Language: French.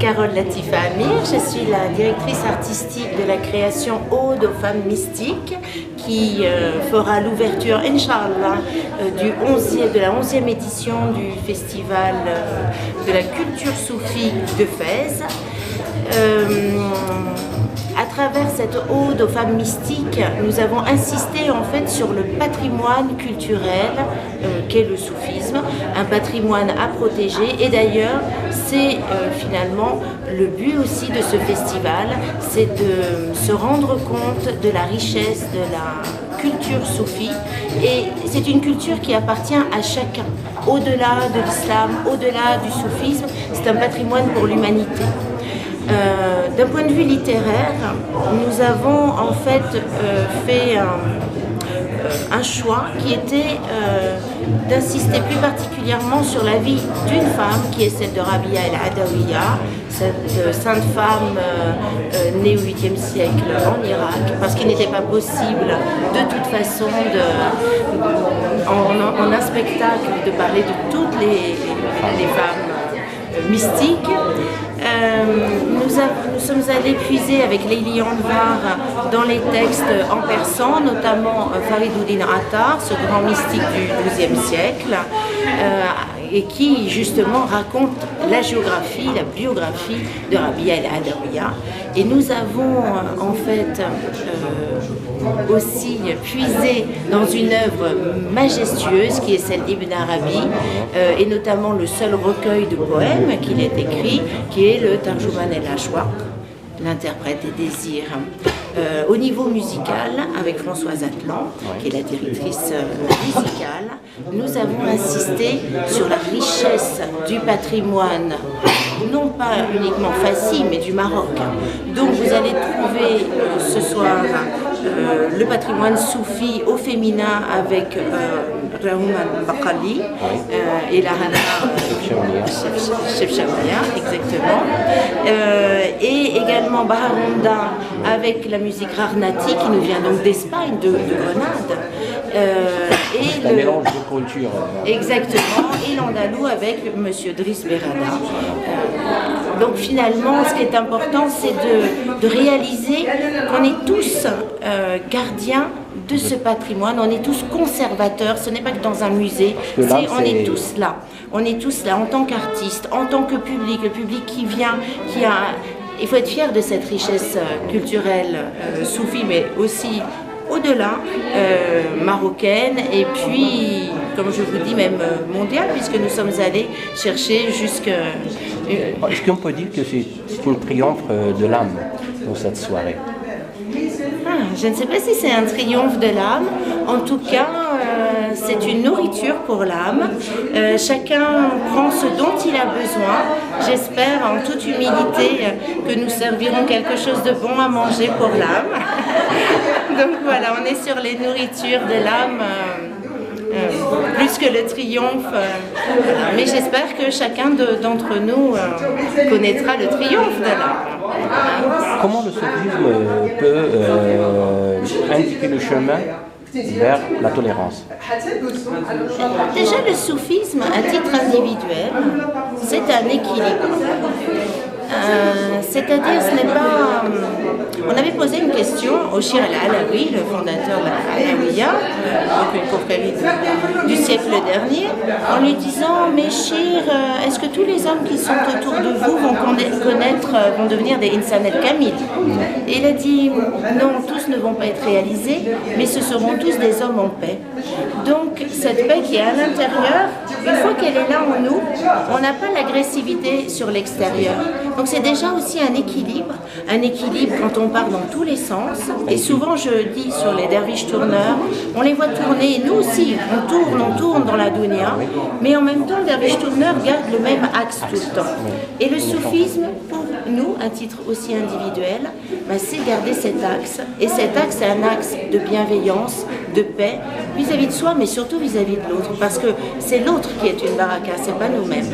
Carole Latifa Amir, je suis la directrice artistique de la création Ode aux femmes mystiques qui fera l'ouverture, Inch'Allah, de la 11e édition du festival de la culture soufie de Fès. À travers cette ode aux femmes mystiques, nous avons insisté en fait sur le patrimoine culturel qu'est le soufisme, un patrimoine à protéger. Et d'ailleurs, c'est finalement le but aussi de ce festival, c'est de se rendre compte de la richesse de la culture soufie. Et c'est une culture qui appartient à chacun. Au-delà de l'islam, au-delà du soufisme, c'est un patrimoine pour l'humanité. D'un point de vue littéraire, nous avons en fait fait un choix qui était d'insister plus particulièrement sur la vie d'une femme qui est celle de Rabia el-Adawiya, cette sainte femme née au 8e siècle en Irak, parce qu'il n'était pas possible de toute façon en un spectacle de parler de toutes les femmes mystiques. Nous sommes allés puiser avec Leili Anvar dans les textes en persan, notamment Fariduddin Attar, ce grand mystique du XIIe siècle, et qui justement raconte la géographie, la biographie de Rabia el-Adawiya. Et nous avons en fait aussi puisé dans une œuvre majestueuse qui est celle d'Ibn Arabi, et notamment le seul recueil de poèmes qu'il ait écrit, qui est le Tarjuman el-Ashwaq, l'interprète des désirs. Au niveau musical, avec Françoise Atlan, qui est la directrice musicale, nous avons insisté sur la richesse du patrimoine, non pas uniquement fassi, mais du Maroc. Donc vous allez trouver ce soir le patrimoine soufi au féminin avec Raoum al-Baqali et la Hana Chefchaouia, exactement. Et également Baharounda avec la musique Rarnati qui nous vient donc d'Espagne, de Grenade. C'est un mélange de culture. Exactement, et l'andalou avec Monsieur Driss Berada. Donc finalement, ce qui est important, c'est de réaliser qu'on est tous gardiens de ce patrimoine, on est tous conservateurs, ce n'est pas que dans un musée, on est tous là. On est tous là en tant qu'artistes, en tant que public, le public qui vient, il faut être fier de cette richesse culturelle soufie, mais aussi au-delà, marocaine, et puis, comme je vous dis, même mondiale, puisque nous sommes allés chercher jusque... Est-ce qu'on peut dire que c'est un triomphe de l'âme dans cette soirée? Je ne sais pas si c'est un triomphe de l'âme. En tout cas, c'est une nourriture pour l'âme. Chacun prend ce dont il a besoin. J'espère en toute humilité que nous servirons quelque chose de bon à manger pour l'âme. Donc voilà, on est sur les nourritures de l'âme. Plus que le triomphe. Voilà. Mais j'espère que chacun d'entre nous connaîtra le triomphe de l'âme. Comment le soufisme peut indiquer le chemin vers la tolérance? Déjà, le soufisme, à titre individuel, c'est un équilibre. C'est-à-dire, ce n'est pas... On avait posé une question au Shir al-Alawi, le fondateur de l'Alawiya, donc une confrérie du siècle dernier, en lui disant « Mais Shir, est-ce que tous les hommes qui sont autour de vous vont devenir des Insan el-Kamil ?» Et il a dit « Non, tous ne vont pas être réalisés, mais ce seront tous des hommes en paix. » Donc, cette paix qui est à l'intérieur, une fois qu'elle est là en nous, on n'a pas l'agressivité sur l'extérieur. Donc c'est déjà aussi un équilibre quand on part dans tous les sens. Et souvent je dis sur les derviches tourneurs, on les voit tourner, et nous aussi, on tourne dans la dunya, mais en même temps le derviche tourneur garde le même axe tout le temps. Et le soufisme, pour nous, un titre aussi individuel, c'est garder cet axe. Et cet axe, c'est un axe de bienveillance, de paix, vis-à-vis de soi, mais surtout vis-à-vis de l'autre. Parce que c'est l'autre qui est une baraka, c'est pas nous-mêmes.